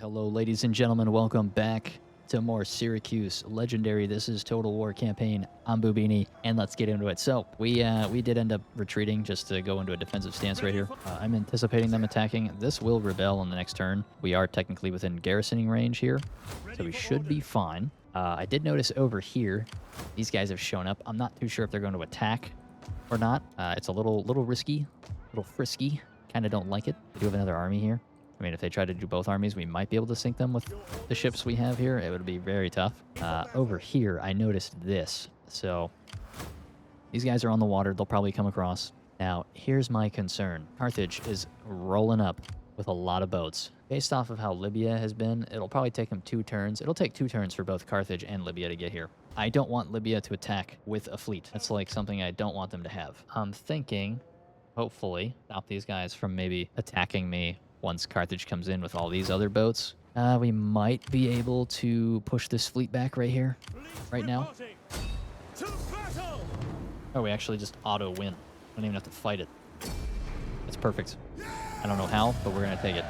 Hello, ladies and gentlemen. Welcome back to more Syracuse Legendary. This is Total War Campaign. I'm Bubinni, and let's get into it. So, we did end up retreating just to go into a defensive stance right here. I'm anticipating them attacking. This will rebel on the next turn. We are technically within garrisoning range here, so we should be fine. I did notice over here, these guys have shown up. I'm not too sure if they're going to attack or not. It's a little risky, a little frisky. Kind of don't like it. We do have another army here. I mean, if they try to do both armies, we might be able to sink them with the ships we have here. It would be very tough. Over here, I noticed this. So, these guys are on the water. They'll probably come across. Now, here's my concern. Carthage is rolling up with a lot of boats. Based off of how Libya has been, it'll probably take them 2 turns. It'll take 2 turns for both Carthage and Libya to get here. I don't want Libya to attack with a fleet. That's like something I don't want them to have. I'm thinking, hopefully, stop these guys from maybe attacking me once Carthage comes in with all these other boats. We might be able to push this fleet back right here, right now. Oh, we actually just auto-win. Don't even have to fight it. That's perfect. I don't know how, but we're going to take it.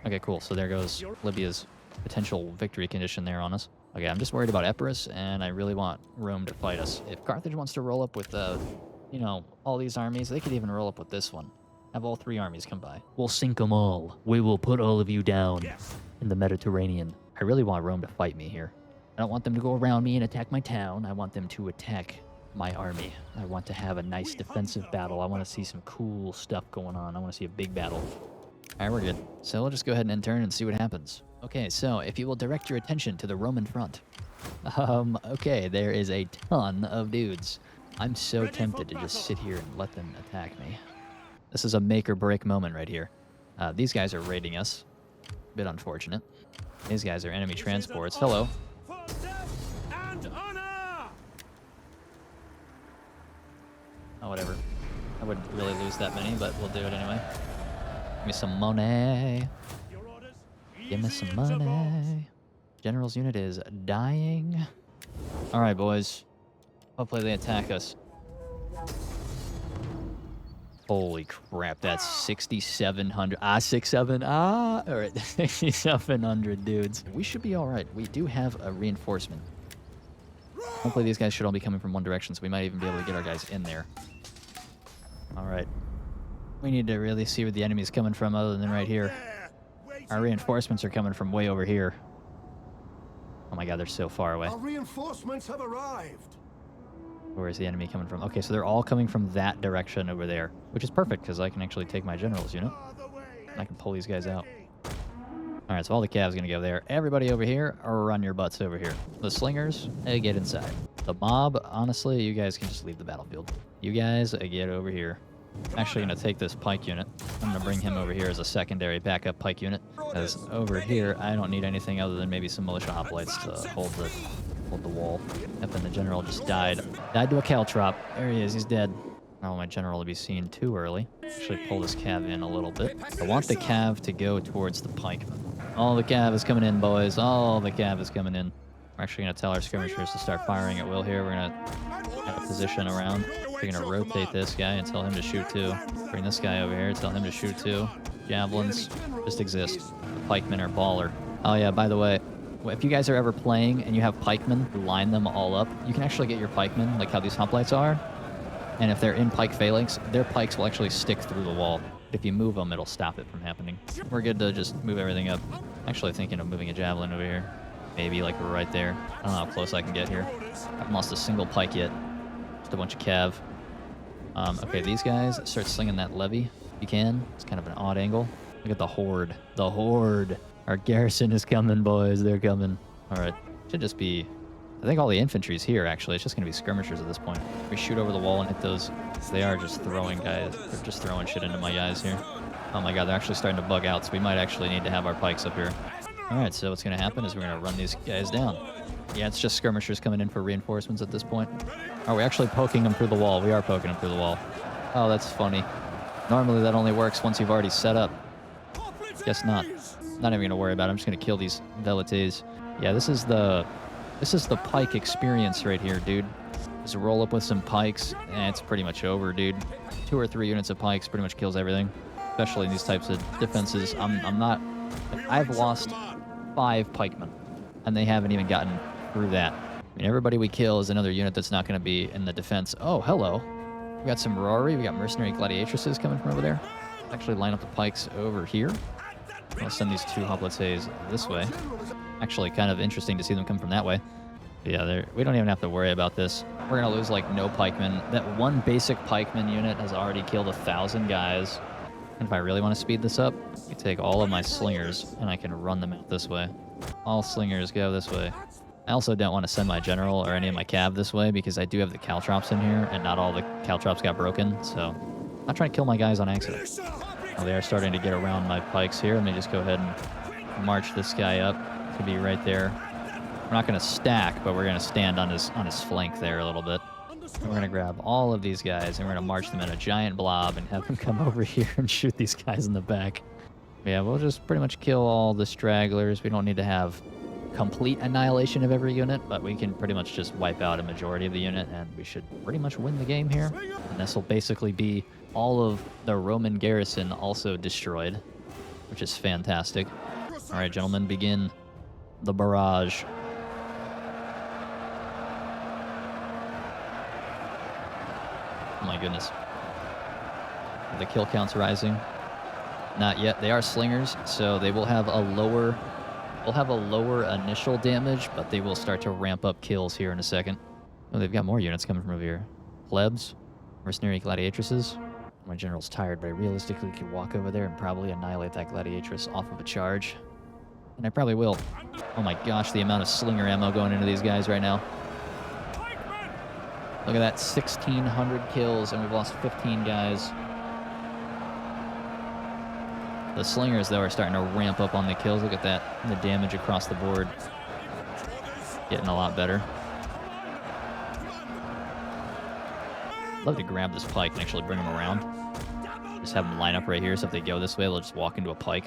Okay, cool. So there goes Libya's potential victory condition there on us. Okay, I'm just worried about Epirus, and I really want Rome to fight us. If Carthage wants to roll up with, you know, all these armies, they could even roll up with this one. Have all 3 armies come by. We'll sink them all. We will put all of you down in the Mediterranean. I really want Rome to fight me here. I don't want them to go around me and attack my town. I want them to attack my army. I want to have a nice defensive battle. I want to see some cool stuff going on. I want to see a big battle. All right, we're good. So we'll just go ahead and end turn and see what happens. Okay, so if you will direct your attention to the Roman front. Okay, there is a ton of dudes. I'm so tempted to just sit here and let them attack me. This is a make or break moment right here. These guys are raiding us. A bit unfortunate. These guys are enemy transports. Hello. Oh, whatever. I wouldn't really lose that many, but we'll do it anyway. Give me some money. Give me some money. General's unit is dying. All right, boys. Hopefully they attack us. Holy crap, that's 6,700. 6,700 dudes. We should be all right. We do have a reinforcement. Hopefully these guys should all be coming from one direction, so we might even be able to get our guys in there. All right. We need to really see where the enemy's coming from other than right here. Our reinforcements are coming from way over here. Oh my god, they're so far away. Our reinforcements have arrived. Where is the enemy coming from? Okay, so they're all coming from that direction over there, which is perfect because I can actually take my general's unit. And I can pull these guys out. All right, so all the cavs going to go there. Everybody over here, or run your butts over here. The slingers, get inside. The mob, honestly, you guys can just leave the battlefield. You guys, get over here. I'm actually going to take this pike unit. I'm going to bring him over here as a secondary backup pike unit. Because over here, I don't need anything other than maybe some militia hoplites to hold the wall. Yep, and the general just died. Died to a caltrop. There he is. He's dead. I don't want my general to be seen too early. Actually pull this cav in a little bit. I want the cav to go towards the pikemen. All the cav is coming in, boys. All the cav is coming in. We're actually going to tell our skirmishers to start firing at will here. We're going to position around. We're going to rotate this guy and tell him to shoot too. Bring this guy over here. Tell him to shoot too. Javelins just exist. The pikemen are baller. Oh yeah, by the way, if you guys are ever playing and you have pikemen, line them all up. You can actually get your pikemen, like how these hoplites are. And if they're in pike phalanx, their pikes will actually stick through the wall. If you move them, it'll stop it from happening. We're good to just move everything up. Actually thinking of moving a javelin over here. Maybe like right there. I don't know how close I can get here. I haven't lost a single pike yet. Just a bunch of cav. Okay, these guys, start slinging that levy if you can. It's kind of an odd angle. Look at the horde. The horde. Our garrison is coming, boys. They're coming. All right. Should just be... I think all the infantry's here, actually. It's just going to be skirmishers at this point. We shoot over the wall and hit those. They are just throwing guys. They're just throwing shit into my guys here. Oh my god, they're actually starting to bug out, so we might actually need to have our pikes up here. All right, so what's going to happen is we're going to run these guys down. Yeah, it's just skirmishers coming in for reinforcements at this point. Are we actually poking them through the wall? We are poking them through the wall. Oh, that's funny. Normally that only works once you've already set up. Guess not. Not even going to worry about it. I'm just going to kill these velites. Yeah, this is the pike experience right here, dude. Just roll up with some pikes, and it's pretty much over, dude. 2 or 3 units of pikes pretty much kills everything, especially in these types of defenses. I've lost 5 pikemen, and they haven't even gotten through that. I mean, everybody we kill is another unit that's not going to be in the defense. Oh, hello. We got some Rory. We got mercenary gladiatresses coming from over there. Actually line up the pikes over here. I'll send these 2 hoplites this way. Actually, kind of interesting to see them come from that way. But yeah, we don't even have to worry about this. We're going to lose, like, no pikemen. That one basic pikeman unit has already killed 1,000 guys. And if I really want to speed this up, I take all of my slingers, and I can run them out this way. All slingers go this way. I also don't want to send my general or any of my cav this way, because I do have the caltrops in here, and not all the caltrops got broken, so I'm not trying to kill my guys on accident. Oh, they are starting to get around my pikes here. Let me just go ahead and march this guy up to be right there. We're not going to stack, but we're going to stand on his flank there a little bit. And we're going to grab all of these guys, and we're going to march them in a giant blob and have them come over here and shoot these guys in the back. Yeah, we'll just pretty much kill all the stragglers. We don't need to have complete annihilation of every unit, but we can pretty much just wipe out a majority of the unit, and we should pretty much win the game here. And this will basically be all of the Roman garrison also destroyed, which is fantastic. All right, gentlemen, begin the barrage. Oh my goodness. The kill count's rising. Not yet. They are slingers, so they will have a lower initial damage, but they will start to ramp up kills here in a second. Oh, they've got more units coming from over here. Plebs, mercenary gladiatresses. My general's tired, but I realistically could walk over there and probably annihilate that gladiatress off of a charge. And I probably will. Oh my gosh, the amount of slinger ammo going into these guys right now. Look at that, 1,600 kills, and we've lost 15 guys. The slingers, though, are starting to ramp up on the kills. Look at that, the damage across the board. Getting a lot better. Love to grab this pike and actually bring them around. Just have them line up right here, so if they go this way, they'll just walk into a pike.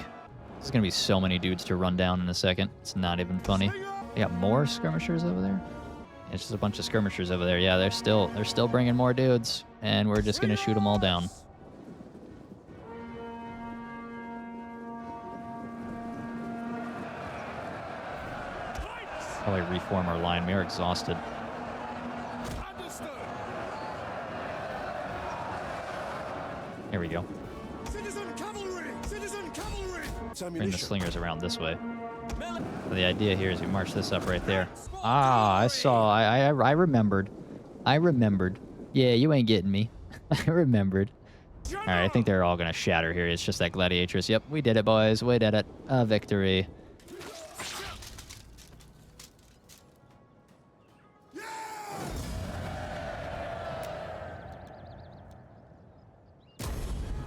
There's going to be so many dudes to run down in a second. It's not even funny. They got more skirmishers over there? It's just a bunch of skirmishers over there. Yeah, they're still bringing more dudes, and we're just going to shoot them all down. Probably reform our line. We are exhausted. Here we go. Citizen cavalry! Citizen cavalry! Bring the slingers around this way. The idea here is we march this up right there. Ah, I remembered. Yeah, you ain't getting me. I remembered. All right, I think they're all going to shatter here. It's just that gladiatress. Yep, we did it, boys. We did it. A victory.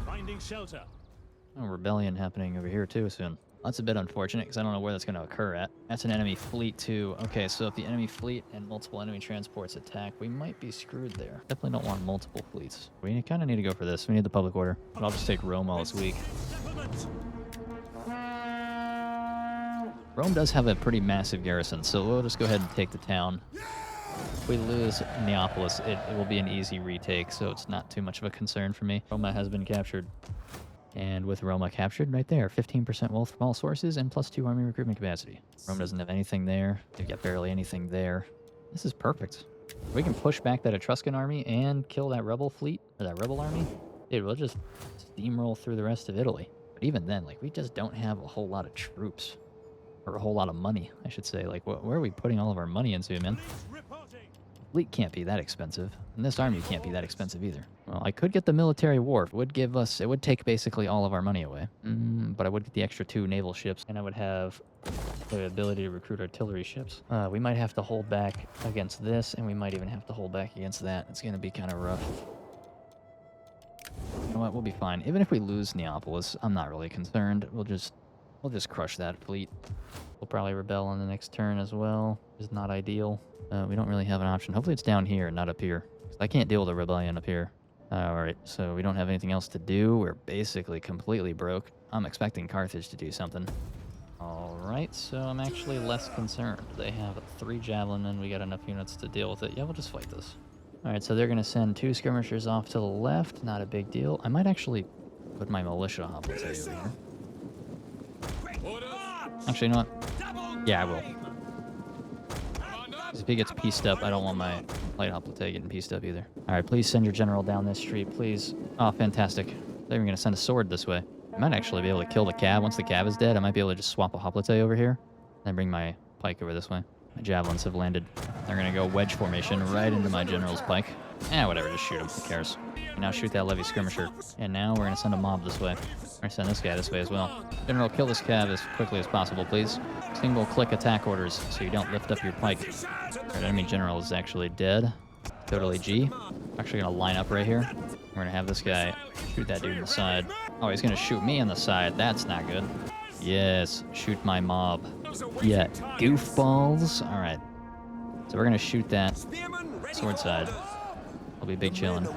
Finding shelter. Oh, rebellion happening over here too soon. That's a bit unfortunate because I don't know where that's going to occur at. That's an enemy fleet too. Okay, so if the enemy fleet and multiple enemy transports attack, we might be screwed there. Definitely don't want multiple fleets. We kind of need to go for this. We need the public order. But I'll just take Rome while it's weak. Rome does have a pretty massive garrison, so we'll just go ahead and take the town. If we lose Neapolis, it will be an easy retake, so it's not too much of a concern for me. Roma has been captured. And with Roma captured, right there, 15% wealth from all sources and +2 army recruitment capacity. Rome doesn't have anything there. They've got barely anything there. This is perfect. We can push back that Etruscan army and kill that rebel fleet, or that rebel army. Dude, we'll just steamroll through the rest of Italy. But even then, like, we just don't have a whole lot of troops. Or a whole lot of money, I should say. Like, where are we putting all of our money into, man? Fleet can't be that expensive, and this army can't be that expensive either. Well, I could get the military war. It would take basically all of our money away. But I would get the extra 2 naval ships, and I would have the ability to recruit artillery ships. We might have to hold back against this, and we might even have to hold back against that. It's going to be kind of rough. You know what? We'll be fine. Even if we lose Neapolis, I'm not really concerned. We'll just crush that fleet. We'll probably rebel on the next turn as well. It's not ideal. We don't really have an option. Hopefully it's down here, not up here. I can't deal with a rebellion up here. Alright, so we don't have anything else to do. We're basically completely broke. I'm expecting Carthage to do something. Alright, so I'm actually less concerned. They have 3 javelin and we got enough units to deal with it. Yeah, we'll just fight this. Alright, so they're going to send 2 skirmishers off to the left. Not a big deal. I might actually put my militia hoplites over here. Actually, you know what? Yeah, I will. 'Cause if he gets pieced up, I don't want my light hoplite getting pieced up either. All right, please send your general down this street, please. Oh, fantastic. They're even going to send a sword this way. I might actually be able to kill the cab. Once the cab is dead, I might be able to just swap a hoplite over here. Then bring my pike over this way. My javelins have landed. They're going to go wedge formation right into my general's pike. Whatever, just shoot him. Who cares? Now shoot that levy skirmisher. And now we're going to send a mob this way. We're going to send this guy this way as well. General, kill this cab as quickly as possible, please. Single click attack orders so you don't lift up your pike. Our enemy general is actually dead. Totally G. Actually going to line up right here. We're going to have this guy shoot that dude in the side. Oh, he's going to shoot me in the side. That's not good. Yes, shoot my mob. Yeah, goofballs. All right. So we're going to shoot that sword side. I'll be big chillin'.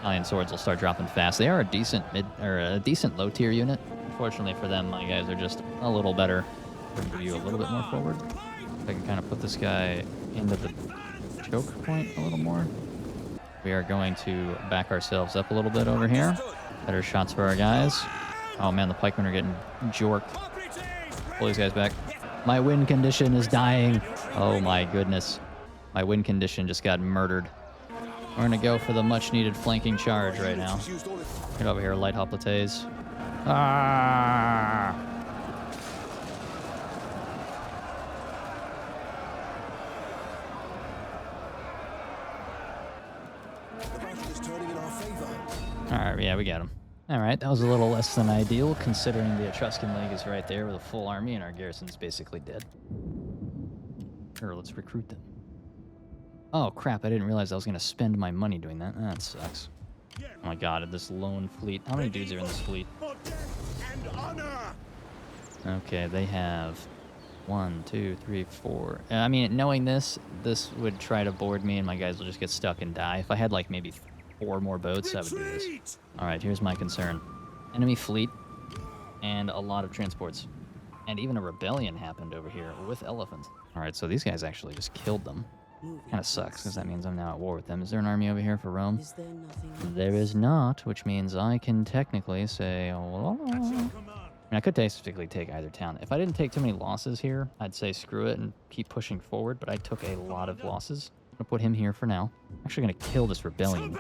Iron swords will start dropping fast. They are a decent decent low tier unit. Unfortunately for them, my guys are just a little better. Move you a little bit more forward. If I can kind of put this guy into the choke point a little more. We are going to back ourselves up a little bit over here. Better shots for our guys. Oh man, the pikemen are getting jorked. Pull these guys back. My win condition is dying. Oh my goodness. My win condition just got murdered. We're gonna go for the much needed flanking charge right now. Get over here, light hoplites. Ah! Alright, yeah, we got him. Alright, that was a little less than ideal, considering the Etruscan League is right there with a full army and our garrison's basically dead. Sure, let's recruit them. Oh, crap, I didn't realize I was going to spend my money doing that. That sucks. Oh my god, this lone fleet. How many dudes are in this fleet? Okay, they have 1, 2, 3, 4. I mean, knowing this would try to board me and my guys will just get stuck and die. If I had like maybe 4 more boats, I would do this. Alright, here's my concern. Enemy fleet and a lot of transports. And even a rebellion happened over here with elephants. Alright, so these guys actually just killed them. Kind of sucks, because that means I'm now at war with them. Is there an army over here for Rome? Is there nothing? There is not, which means I can technically say... Oh, I mean, I could technically take either town. If I didn't take too many losses here, I'd say screw it and keep pushing forward, but I took a lot of losses. I'm going to put him here for now. I'm actually going to kill this rebellion.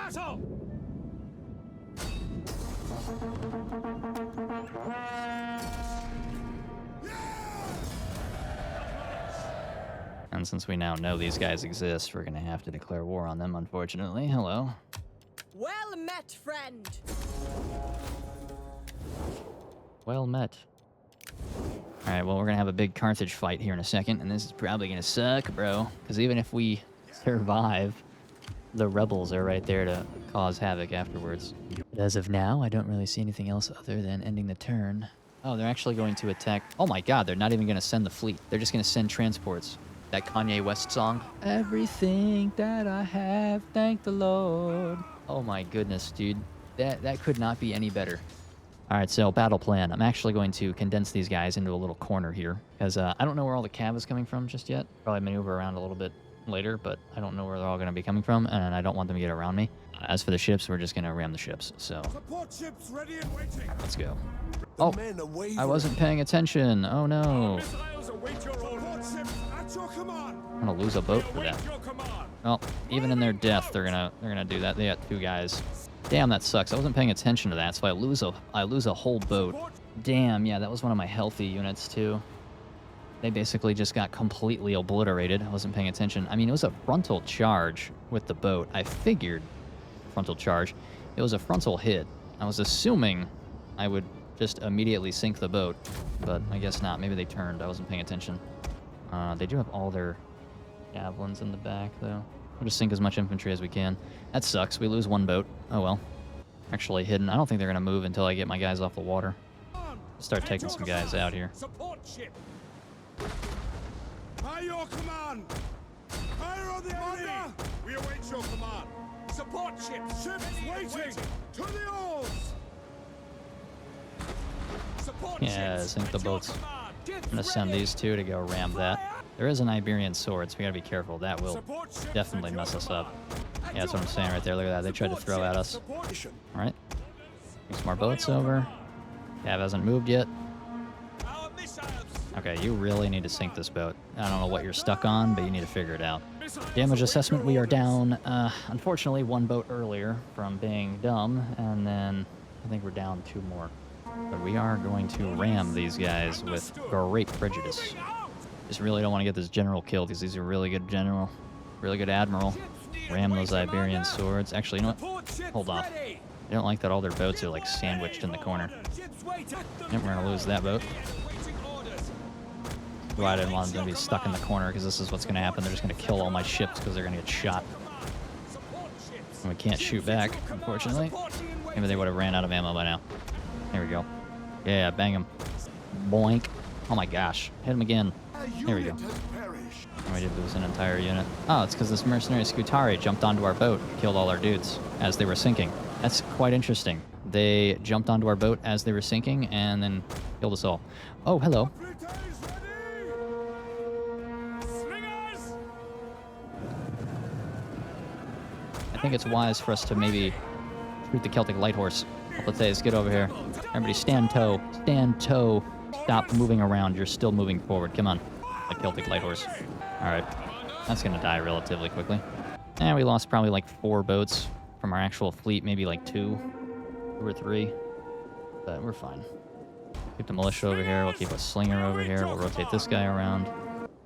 And since we now know these guys exist, we're going to have to declare war on them, unfortunately. Hello. Well met, friend. Well met. Alright, well, we're going to have a big Carthage fight here in a second, and this is probably going to suck, bro. Because even if we survive, the rebels are right there to cause havoc afterwards. But as of now, I don't really see anything else other than ending the turn. Oh, they're actually going to attack... Oh my god, they're not even going to send the fleet. They're just going to send transports. That Kanye West song. Everything that I have, thank the Lord. Oh my goodness, dude. That could not be any better. Alright, so battle plan. I'm actually going to condense these guys into a little corner here. Because I don't know where all the cav is coming from just yet. Probably maneuver around a little bit later, but I don't know where they're all going to be coming from, and I don't want them to get around me. As for the ships, we're just going to ram the ships, so... Support ships ready and waiting. Let's go. Oh, I wasn't paying attention. Oh no. I'm gonna lose a boat for that. Well, even in their death, they're gonna do that. They got 2 guys. Damn, that sucks. I wasn't paying attention to that, so I lose a whole boat. Damn, yeah, that was one of my healthy units too. They basically just got completely obliterated. I wasn't paying attention. I mean, it was a frontal charge with the boat. I figured frontal charge. It was a frontal hit. I was assuming I would just immediately sink the boat, but I guess not. Maybe they turned. I wasn't paying attention. They do have all their javelins in the back, though. We'll just sink as much infantry as we can. That sucks. We lose 1 boat. Oh well. Actually hidden. I don't think they're going to move until I get my guys off the water. Start taking some guys out here. Support ship. By your command. Fire on the enemy. We await your command. Support ships. Ships waiting. To the oars. Yeah, sink the boats. I'm gonna send these 2 to go ram that. There is an Iberian sword, so we gotta be careful. That will definitely mess us up. Yeah, that's what I'm saying right there. Look at that. They tried to throw at us. Alright. Bring some more boats over. Cav hasn't moved yet. Okay, you really need to sink this boat. I don't know what you're stuck on, but you need to figure it out. Damage assessment, we are down, unfortunately, 1 boat earlier from being dumb, and then I think we're down 2 more. But we are going to ram these guys with great prejudice. Just really don't want to get this general killed, because he's a really good general, really good admiral. Ram those Iberian swords. Actually, you know what? Hold off. I don't like that all their boats are, like, sandwiched in the corner. Yep, we're going to lose that boat. Why I didn't want them to be stuck in the corner, because this is what's going to happen. They're just going to kill all my ships because they're going to get shot. And we can't shoot back, unfortunately. Maybe they would have ran out of ammo by now. There we go. Yeah, bang him. Boink. Oh my gosh. Hit him again. There we go. And we did lose an entire unit. Oh, it's because this mercenary Scutari jumped onto our boat and killed all our dudes as they were sinking. That's quite interesting. They jumped onto our boat as they were sinking and then killed us all. Oh, hello. I think it's wise for us to maybe shoot the Celtic Light Horse. Let's say, get over here. Everybody stand toe. Stand toe. Stop moving around. You're still moving forward. Come on. The Celtic Light Horse. Alright. That's going to die relatively quickly. And we lost probably like 4 boats from our actual fleet. Maybe like 2 or 3. But we're fine. Keep the militia over here. We'll keep a slinger over here. We'll rotate this guy around.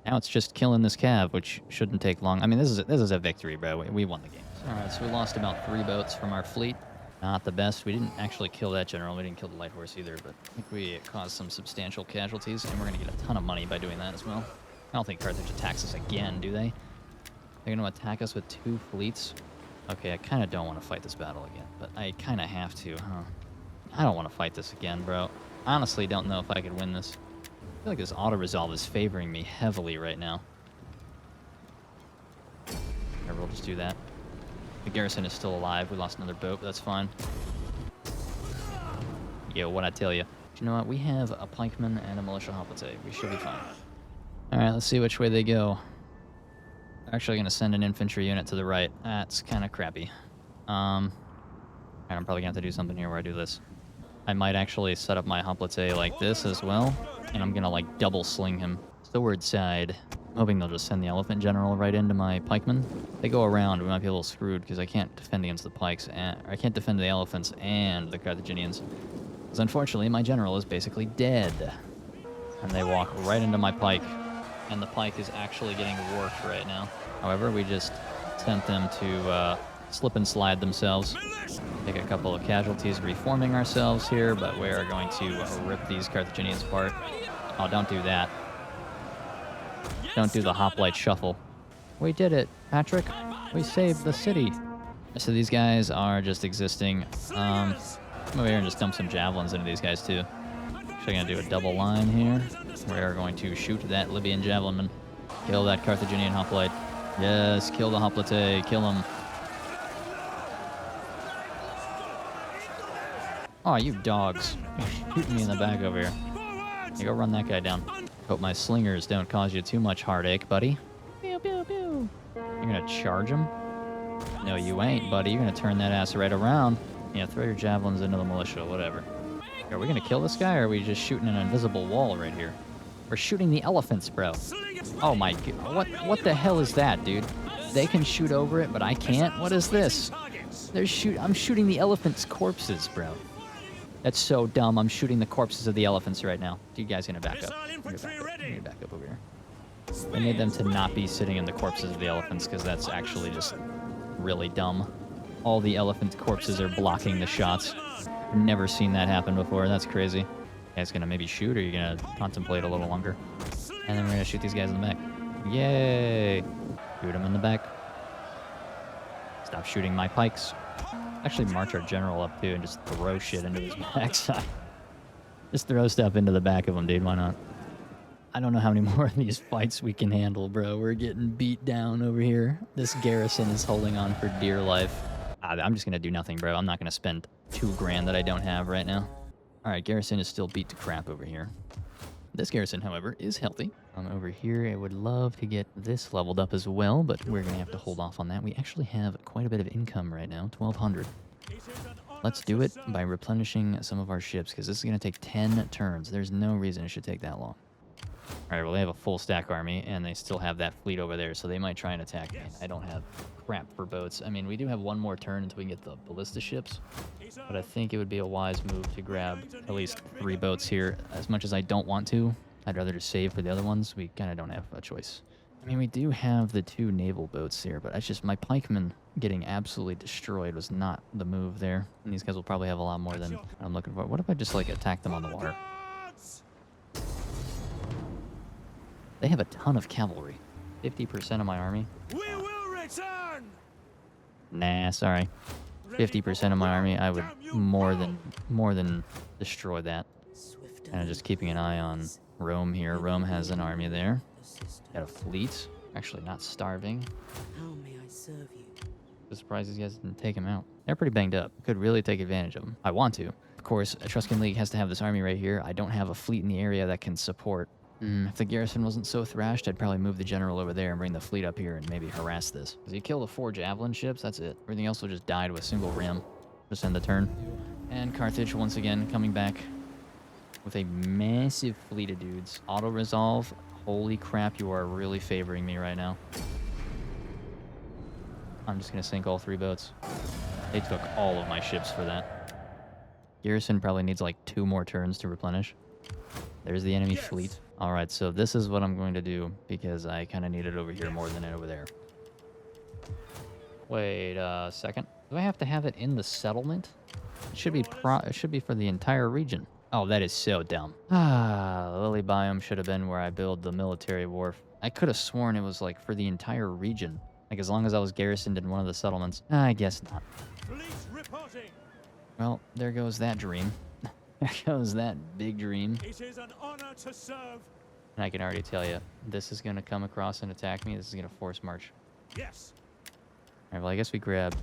Now it's just killing this cav, which shouldn't take long. I mean, this is a victory, bro. We won the game. Alright, so we lost about 3 boats from our fleet. Not the best. We didn't actually kill that general. We didn't kill the light horse either, but I think we caused some substantial casualties, and we're going to get a ton of money by doing that as well. I don't think Carthage attacks us again, do they? They're going to attack us with 2 fleets? Okay, I kind of don't want to fight this battle again, but I kind of have to, huh? I don't want to fight this again, bro. Honestly, don't know if I could win this. I feel like this auto-resolve is favoring me heavily right now. Here, we'll just do that. The garrison is still alive. We lost another boat, but that's fine. Yo, what I tell you. You know what? We have a pikeman and a militia hoplite. We should be fine. Alright, let's see which way they go. They're actually going to send an infantry unit to the right. That's kind of crappy. I'm probably going to have to do something here where I do this. I might actually set up my hoplite like this as well. And I'm going to, like, double sling him. Stoward side. I'm hoping they'll just send the elephant general right into my pikemen. If they go around, we might be a little screwed because I can't defend against the pikes, and I can't defend the elephants and the Carthaginians. Because unfortunately, my general is basically dead. And they walk right into my pike. And the pike is actually getting worked right now. However, we just sent them to slip and slide themselves. Take a couple of casualties reforming ourselves here, but we are going to rip these Carthaginians apart. Oh, don't do that. Don't do the hoplite shuffle. We did it, Patrick. We saved the city. So these guys are just existing. I'm over here and just dump some javelins into these guys too. Actually gonna do a double line here. We are going to shoot that Libyan javelinman. Kill that Carthaginian hoplite. Yes, kill the hoplite. Kill him. Oh, you dogs. You're shooting me in the back over here. You go run that guy down. Hope my slingers don't cause you too much heartache, buddy. Pew, pew, pew. You're gonna charge him? No, you ain't, buddy. You're gonna turn that ass right around. Yeah, throw your javelins into the militia, whatever. Are we gonna kill this guy, or are we just shooting an invisible wall right here? We're shooting the elephants, bro. Oh my god. What the hell is that, dude? They can shoot over it, but I can't? What is this? I'm shooting the elephants' corpses, bro. That's so dumb. I'm shooting the corpses of the elephants right now. You guys gonna back up? I'm gonna back up over here. I need them to not be sitting in the corpses of the elephants, because that's actually just really dumb. All the elephant corpses are blocking the shots. I've never seen that happen before. That's crazy. You guys gonna maybe shoot, or are you gonna contemplate a little longer? And then we're gonna shoot these guys in the back. Yay! Shoot them in the back. Stop shooting my pikes. Actually march our general up too and just throw shit into his backside. Just throw stuff into the back of him, dude. Why not? I don't know how many more of these fights we can handle, bro. We're getting beat down over here. This garrison is holding on for dear life. I'm just gonna do nothing, bro. I'm not gonna spend $2,000 that I don't have right now. Alright, garrison is still beat to crap over here. This garrison, however, is healthy. Over here, I would love to get this leveled up as well, but we're going to have to hold off on that. We actually have quite a bit of income right now, 1,200. Let's do it by replenishing some of our ships, because this is going to take 10 turns. There's no reason it should take that long. All right, well, they have a full stack army, and they still have that fleet over there, so they might try and attack me. I don't have crap for boats. I mean, we do have one more turn until we get the ballista ships, but I think it would be a wise move to grab at least 3 boats here. As much as I don't want to, I'd rather just save for the other ones. We kind of don't have a choice. I mean, we do have the 2 naval boats here, but it's just my pikemen getting absolutely destroyed was not the move there. And these guys will probably have a lot more than I'm looking for. What if I just, like, attack them on the water? They have a ton of cavalry. 50% of my army. We will return. Nah, sorry. 50% of my army, I would more than destroy that. Kind of just keeping an eye on Rome here. Rome has an army there. Got a fleet. Actually, not starving. How may I serve you? Just surprised these guys didn't take him out. They're pretty banged up. Could really take advantage of them. I want to. Of course, Etruscan League has to have this army right here. I don't have a fleet in the area that can support. If the garrison wasn't so thrashed, I'd probably move the general over there and bring the fleet up here and maybe harass this. Because you kill the 4 javelin ships, that's it. Everything else will just die to a single ram. Just end the turn. And Carthage, once again, coming back with a massive fleet of dudes. Auto-resolve. Holy crap, you are really favoring me right now. I'm just going to sink all 3 boats. They took all of my ships for that. Garrison probably needs like 2 more turns to replenish. There's the enemy fleet. All right, so this is what I'm going to do because I kind of need it over here more than it over there. Wait a second. Do I have to have it in the settlement? It should be for the entire region. Oh, that is so dumb. Lily Biome should have been where I build the military wharf. I could have sworn it was like for the entire region. Like as long as I was garrisoned in one of the settlements. I guess not. Well, there goes that dream. There goes that big dream. It is an honor to serve. And I can already tell you, this is going to come across and attack me. This is going to force march. Yes. All right, well, I guess we grab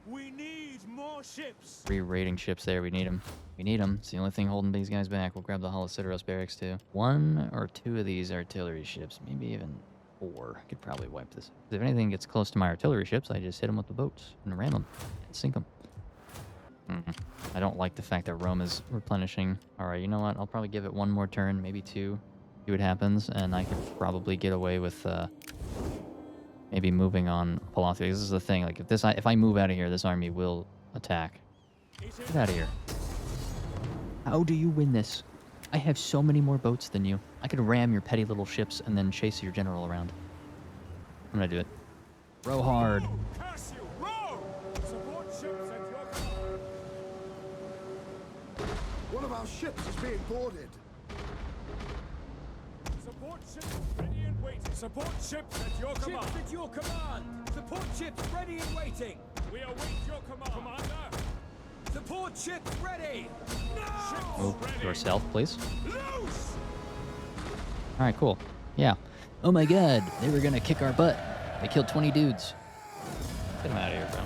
We need more ships. 3 raiding ships there. We need them. We need them. It's the only thing holding these guys back. We'll grab the Holocidaros barracks too. 1 or 2 of these artillery ships, maybe even 4. I could probably wipe this. If anything gets close to my artillery ships, I just hit them with the boats and ram them and sink them. I don't like the fact that Rome is replenishing. All right, you know what? I'll probably give it 1 more turn, maybe 2. See what happens, and I could probably get away with maybe moving on Palathia. This is the thing. Like if I move out of here, this army will attack. Get out of here. How do you win this? I have so many more boats than you. I could ram your petty little ships and then chase your general around. I'm gonna do it. Row hard. Curse you, row! Support ships at your command. One of our ships is being boarded. Support ships ready and waiting. Support ships at your command. Ships at your command! Support ships ready and waiting! We await your command. Commander. Support ships ready! Ships Move ready. yourself, please. Loose! All right, cool. Yeah. Oh my god, they were gonna kick our butt. They killed 20 dudes. Get them out of here, bro.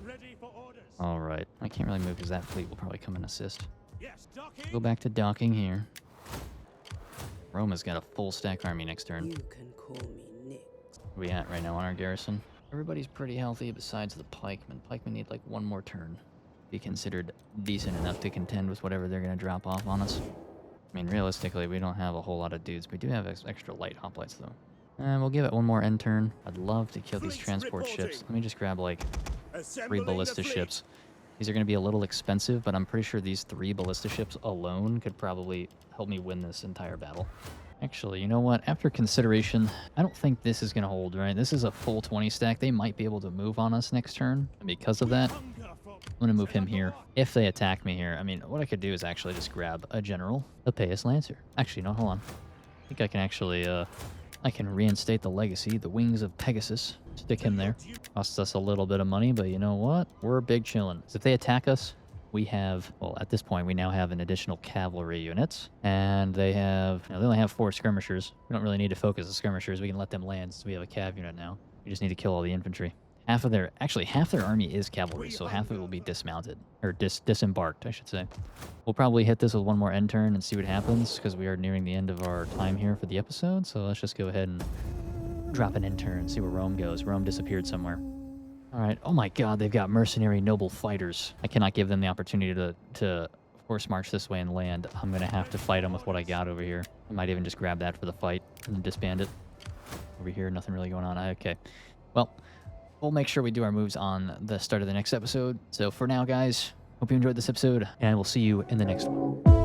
Ready for orders. All right. I can't really move because that fleet will probably come and assist. Yes, docking. Go back to docking here. Roma's got a full stack army next turn. You can call me Nick. Where we at right now on our garrison? Everybody's pretty healthy besides the pikemen. Pikemen need like 1 more turn. Be considered decent enough to contend with whatever they're going to drop off on us. I mean, realistically, we don't have a whole lot of dudes. We do have extra light hoplites, though. And we'll give it 1 more end turn. I'd love to kill these Fleet transport ships. reporting. Let me just grab like 3 Assembling the ballista fleet. ships. These are going to be a little expensive, but I'm pretty sure these 3 ballista ships alone could probably help me win this entire battle. Actually, you know what? After consideration, I don't think this is going to hold, right? This is a full 20 stack. They might be able to move on us next turn. And because of that, Hunger for I'm going to move him here. If they attack me here, I mean, what I could do is actually just grab a general, a Payas Lancer. Actually, no, hold on. I think I can actually, I can reinstate the legacy, the Wings of Pegasus. Stick him there. Costs us a little bit of money, but you know what? We're big chillin'. So if they attack us, we have, well, at this point, we now have an additional cavalry unit. And they have, they only have 4 skirmishers. We don't really need to focus the skirmishers. We can let them land since we have a cav unit now. We just need to kill all the infantry. Half their army is cavalry, so half of it will be dismounted. Or disembarked, I should say. We'll probably hit this with 1 more end turn and see what happens, because we are nearing the end of our time here for the episode. So let's just go ahead and drop an end turn and see where Rome goes. Rome disappeared somewhere. All right. Oh my god, they've got mercenary noble fighters. I cannot give them the opportunity to force march this way and land, I'm going to have to fight them with what I got over here. I might even just grab that for the fight and then disband it. Over here, nothing really going on. Okay. Well, we'll make sure we do our moves on the start of the next episode. So for now, guys, hope you enjoyed this episode, and we'll see you in the next one.